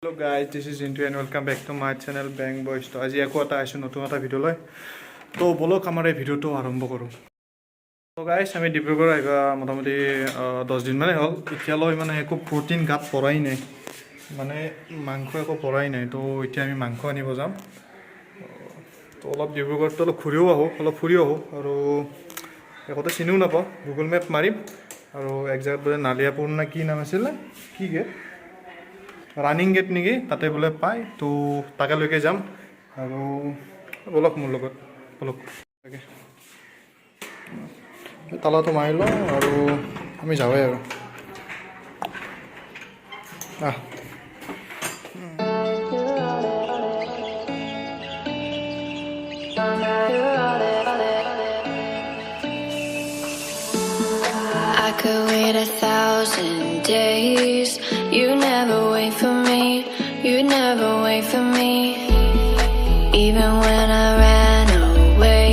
Hello guys, this is Intu and welcome back to my channel Bang Boys. তো আজি আকৌ এটা আইছো নতুন এটা ভিডিও লৈ তো বলক আমাৰ এই ভিডিওটো আৰম্ভ কৰো। তো গাইস আমি ডিব্ৰুগড় আহিবা মোটামুটি 10 দিন মানে হ'ল এতিয়ালৈ মানে একো প্ৰটিন গাত পৰাই নাই মানে মাংস একো পৰাই নাই তো এতিয়া আমি মাংস আনিব যাম তো অলপ ডিব্ৰুগড়ত অলপ ঘূৰিও আহো অলপ ফুৰিও আহো আৰু একোটা চিনিও নাপাওঁ গুগল মেপ মাৰিম আৰু এক জায়গাত বোলে নালিয়াপুৰ না কি নাম আছিল কি গে ৰানিং গেট নেকি তাতে বোলে পায় তো তাকে লৈকে যাম আৰু বলক মোৰ লগত বলক তাকে তালাটো মাৰি লওঁ আৰু আমি যাওঁৱে আৰু I could wait 1,000 days. You never wait for me. You never wait for me. Even when I ran away,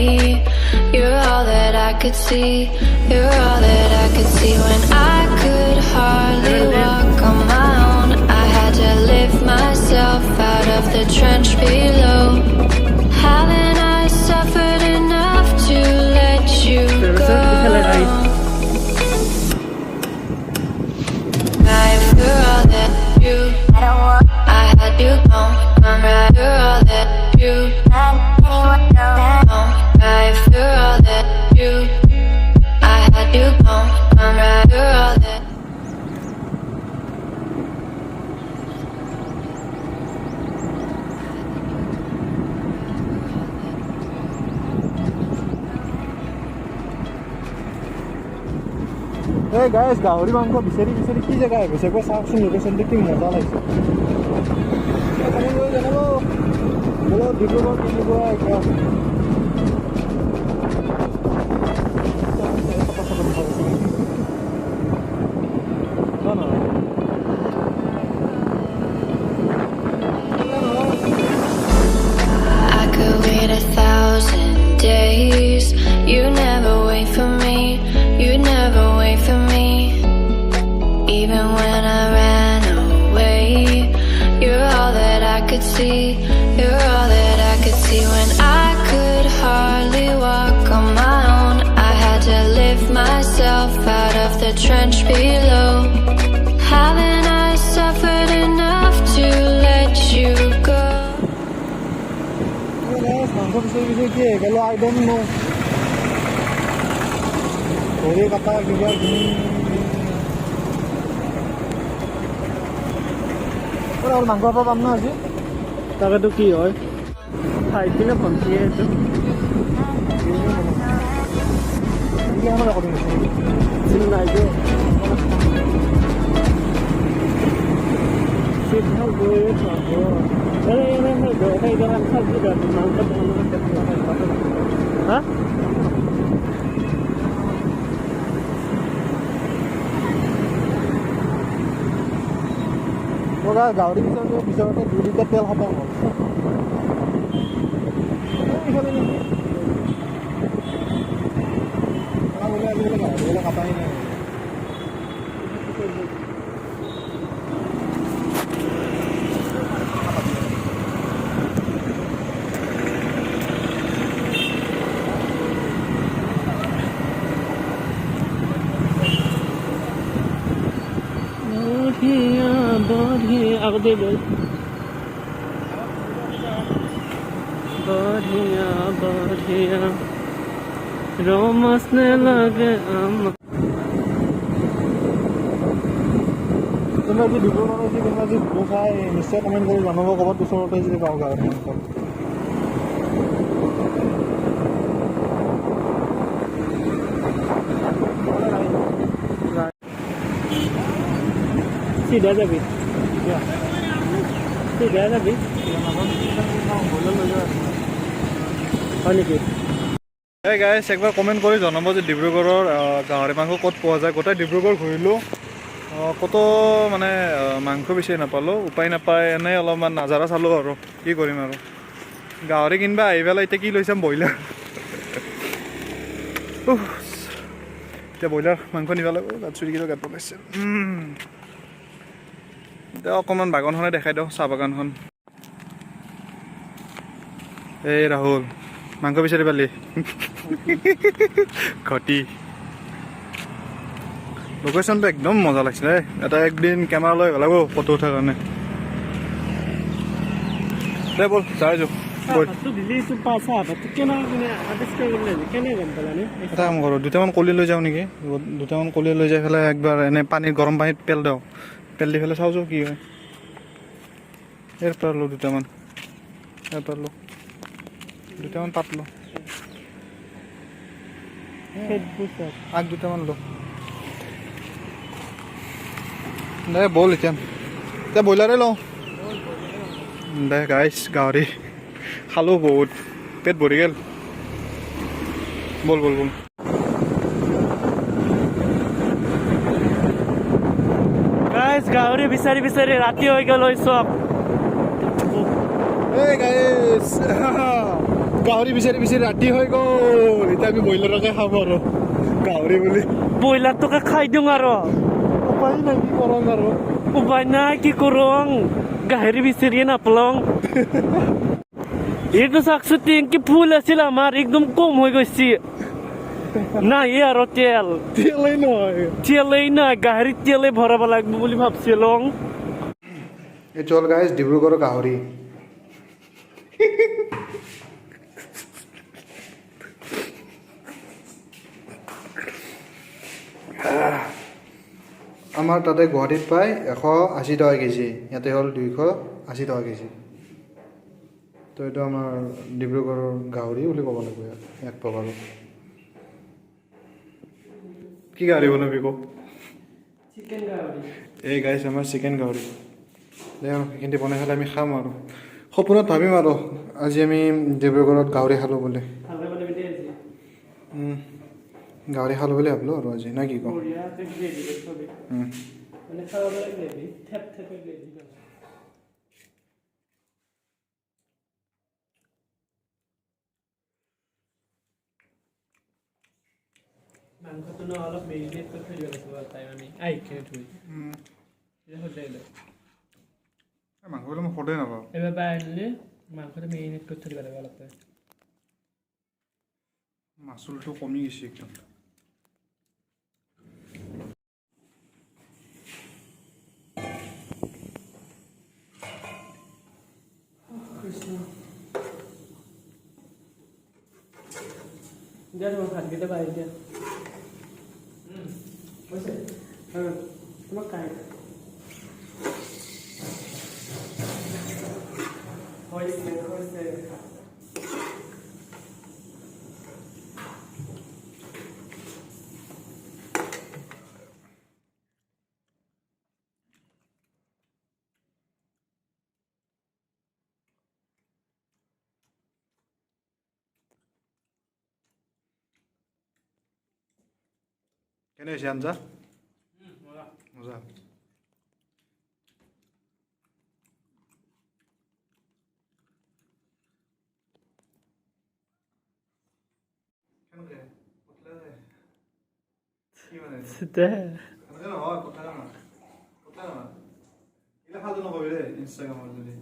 you're all that I could see. You're all that I could see. When I could hardly walk on my own, I had to lift myself out of the trench below. Haven't I suffered enough to let you go? You're all that you I had you gone. I'm right. You're all that you right. You're all that you I had you gone. I'm right. You're all that. Hey guys, গাহৰি মাংস বিচাৰি বিচাৰি কি জেগা গৈছে গৈ চাওকচোন লোকেশ্যনটো কি মজা লাগিছে বলো ডিব্ৰুগড় ডিব্ৰুগড় একদম I could wait 1,000 days. You never wait for me. You never wait for me. Even when I ran away, you're all that I could see. You're all that I could see. When I could hardly walk on my own, I had to lift myself out of the trench below. Haven't I suffered enough to let you go? মাংস বিচাৰি বিচাৰি কি গেল আই don't know ধৰি কাটা কিবা আৰু মাংস পৰা পাম ন আজি তাকেতো কি হয় খাই কিনে ভণ্টি এইটো নাই গাহৰি পিছতে 2 লিটাৰ তেল খতম হ'ল গাহৰিবিলাক কাটাই নাই बढ़िया रोमसने लगे তুমি আজি ডিব্ৰুগড় আছে কোনোবা আজি ভিডিঅ' চাই নিশ্চয় কমেণ্ট কৰি জনাব ক'ৰবাত ওচৰতে যদি পাওঁ গাহৰি মাংস চিধা যাবি চিধা যাবি হয় নেকি এই গাইছ একবাৰ কমেণ্ট কৰি জনাব যে ডিব্ৰুগড়ৰ গাহৰি মাংস ক'ত পোৱা যায় গোটেই ডিব্ৰুগড় ঘূৰিলোঁ ক'তো মানে মাংস বিচাৰি নাপালোঁ উপায় নাপায় এনেই অলপমান নাজাৰা চালোঁ আৰু কি কৰিম আৰু গাহৰি কিনিবা আহি পেলাই এতিয়া কি লৈ চাম ব্ৰইলাৰ এতিয়া ব্ৰইলাৰ মাংস নিব লাগিব গাত চুৰি কিলো গাত পকাইছে এতিয়া অকণমান বাগানখনে দেখাই দিওঁ, চাহ বাগানখন। এই ৰাহুল, মাংস বিচাৰি পালি? ঘটি লোকেশ্যনটো একদম মজা লাগিছিলে। এটা একদিন কেমেৰা লৈ গ'লাব ফটো উঠাৰ কাৰণে। দে ব'ল যাই যাওঁ। এটা কাম কৰোঁ, দুটামান কলি লৈ যাওঁ নেকি? দুটামান কলি লৈ যাই পেলাই একবাৰ এনে পানীত গৰম পানীত পেল দিওঁ, পেল দি পেলাই চাওঁ কি হয়। ইয়াৰ পৰা লো দুটামান, ইয়াৰ পৰা লো দুটামান পাত লো, আগ দুটামান লো। দে ব'ল এতিয়া ব্ৰইলাৰে লওঁ। দে গাইছ, গাহৰি খালোঁ বহুত, পেট ভৰি গ'ল। ব'ল ব'ল ব'ল। গাইছ গাহৰি বিচাৰি বিচাৰি ৰাতি হৈ গ'ল চব। এই গাইছ গাহৰি বিচাৰি বিচাৰি ৰাতি হৈ গ'ল। এতিয়া আমি ব্ৰইলাৰকে খাব আৰু গাহৰি বুলি। ব্ৰইলাৰটোকে খাই দিওঁ আৰু উপায় নাই, কি কৰোঁ আৰু। উপায় নাই, কি কৰোঁ, গাহৰি বিচাৰিয়ে নাপালোঁ। এইটো চাকচোন, টেংকি ফুল আছিল আমাৰ, একদম কম হৈ গৈছে। নাই আৰু তেলেই নাই, গাহৰিত তেলেই ভৰাব লাগিব বুলি ভাবছিলো। এইটো হ'ল গাইছ ডিব্ৰুগড়ৰ গাহৰি। আমাৰ তাতে গুৱাহাটীত পায় 180 টকা কেজি, ইয়াতে হ'ল 280 টকা কেজি। তো এইটো আমাৰ ডিব্ৰুগড়ৰ গাহৰি বুলি ক'ব লাগিব, এক প্ৰকাৰৰ। কি গাহৰি বনাবি কওক? চিকেন গাহৰি। এই গাইছ আমাৰ চিকেন গাহৰি। দে আৰু সেইখিনি বনাই পেলাই আমি খাম আৰু সপোনত ভাবিম আৰু আজি আমি ডিব্ৰুগড়ত গাহৰি খালোঁ বুলি। গাহৰি খালোঁ বুলি ভাবিলোঁ আৰু আজি, না কি কওঁ? মাংসটো অলপ মেৰিনেট কৰি থৈ দিব লাগিব তাই আমি ধুই মাংসটো মই সদায় নাপাওঁ। এবাৰ বাই আনিলে মাংসটো মেৰিনেট কৰি থৈ দিব লাগিব অলপ। মাচুলটো কমি গৈছে একদম। দিয়া তোমার ভাতকেইটা বাঢ়ি দিয়া। হৈছে তোমাক কাই হৈছে কেনে হৈছে আঞ্জা? মজা। ইনষ্টাগ্ৰামত যদি